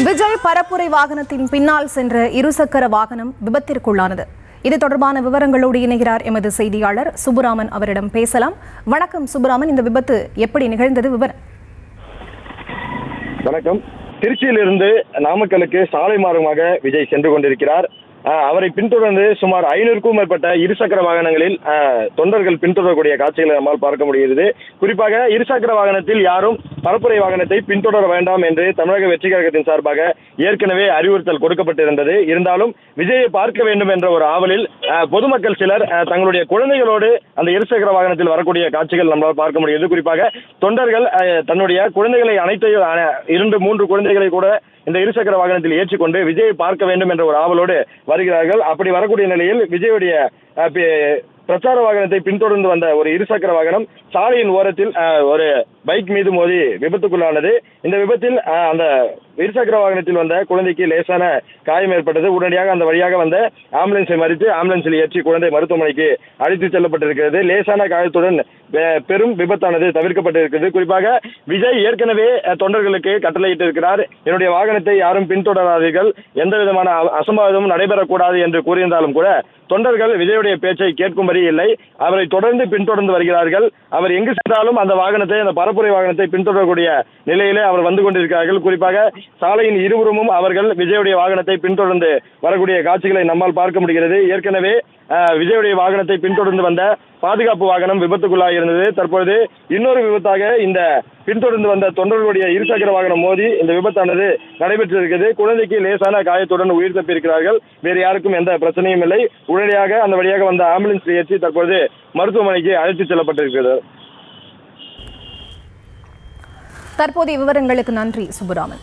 விஜய் பரப்புரை வாகனத்தின் பின்னால் சென்ற இருசக்கர வாகனம் விபத்திற்குள்ளானது. இது தொடர்பான விவரங்களோடு இணைகிறார் எமது செய்தியாளர் சுப்புராமன். அவரிடம் பேசலாம். வணக்கம் சுப்புராமன், இந்த விபத்து எப்படி நிகழ்ந்தது? விவரம். வணக்கம். திருச்சியிலிருந்து நாமக்கலுக்கு சாலை மார்க்கமாக விஜய் சென்று கொண்டிருக்கிறார். அவரை பின்தொடர்ந்து சுமார் 500க்கும் மேற்பட்ட இருசக்கர வாகனங்களில் தொண்டர்கள் பின்தொடரக்கூடிய காட்சிகளை நம்மால் பார்க்க முடிகிறது. குறிப்பாக இருசக்கர வாகனத்தில் யாரும் பரப்புரை வாகனத்தை பின்தொடர வேண்டாம் என்று தமிழக வெற்றி கழகத்தின் சார்பாக ஏற்கனவே அறிவுறுத்தல் கொடுக்கப்பட்டிருந்தது. இருந்தாலும் விஜயை பார்க்க வேண்டும் என்ற ஒரு ஆவலில் பொதுமக்கள் சிலர் தங்களுடைய குழந்தைகளோடு அந்த இருசக்கர வாகனத்தில் வரக்கூடிய காட்சிகள் நம்மளால் பார்க்க முடிகிறது. குறிப்பாக தொண்டர்கள் தன்னுடைய குழந்தைகளை அனைத்தையும் 2-3 குழந்தைகளை கூட இந்த இருசக்கர வாகனத்தில் ஏற்றிக்கொண்டு விஜயை பார்க்க வேண்டும் என்ற ஒரு ஆவலோடு வருகிறார்கள். அப்படி வரக்கூடிய நிலையில் விஜயுடைய பிரச்சார வாகனத்தை பின்தொடர்ந்து வந்த ஒரு இருசக்கர வாகனம் சாலையின் ஓரத்தில் ஒரு பைக் மீது மோதி விபத்துக்குள்ளானது. இந்த விபத்தில் அந்த இருசக்கர வாகனத்தில் வந்த குழந்தைக்கு லேசான காயம் ஏற்பட்டது. உடனடியாக அந்த வழியாக வந்த ஆம்புலன்ஸை மறித்து ஆம்புலன்ஸில் ஏற்றி குழந்தை மருத்துவமனைக்கு அழைத்து செல்லப்பட்டிருக்கிறது. லேசான காயத்துடன் பெரும் விபத்தானது தவிர்க்கப்பட்டிருக்கிறது. குறிப்பாக விஜய் ஏற்கனவே தொண்டர்களுக்கு கட்டளையிட்டு இருக்கிறார். என்னுடைய வாகனத்தை யாரும் பின்தொடராதீர்கள், எந்த விதமான அசம்பாவிதமும் நடைபெறக்கூடாது என்று கூறியிருந்தாலும் கூட தொண்டர்கள் விஜயுடைய பேச்சை கேட்கும்படி இல்லை. அவரை பின்தொடர்ந்து வருகிறார்கள். அவர் எங்கு சென்றாலும் அந்த வாகனத்தை, அந்த பரப்புரை வாகனத்தை பின்தொடரக்கூடிய நிலையிலே அவர் வந்து கொண்டிருக்கிறார்கள். குறிப்பாக சாலையின் இருபுறமும் அவர்கள் விஜயுடைய வாகனத்தை பின்தொடர்ந்து வரக்கூடிய காட்சிகளை நம்மால் பார்க்க முடிகிறது. ஏற்கனவே விஜயுடைய வாகனத்தை பின்தொடர்ந்து வந்த பாதுகாப்பு வாகனம் விபத்துக்குள்ளாக இருந்தது. தற்பொழுது இன்னொரு விபத்தாக இந்த பின்தொடர்ந்து வந்த தொண்டர்களுடைய இருசக்கர வாகனம் மோதி இந்த விபத்தானது நடைபெற்றிருக்கிறது. குழந்தைக்கு லேசான காயத்துடன் உயிர் தப்பியிருக்கிறார்கள். வேறு யாருக்கும் எந்த பிரச்சனையும் இல்லை. உடனடியாக அந்த வழியாக வந்த ஆம்புலன்ஸ் ஏற்றி தற்போது மருத்துவமனைக்கு அழைத்து செல்லப்பட்டிருக்கிறது. தற்போதைய விவரங்களுக்கு நன்றி சுப்புராமன்.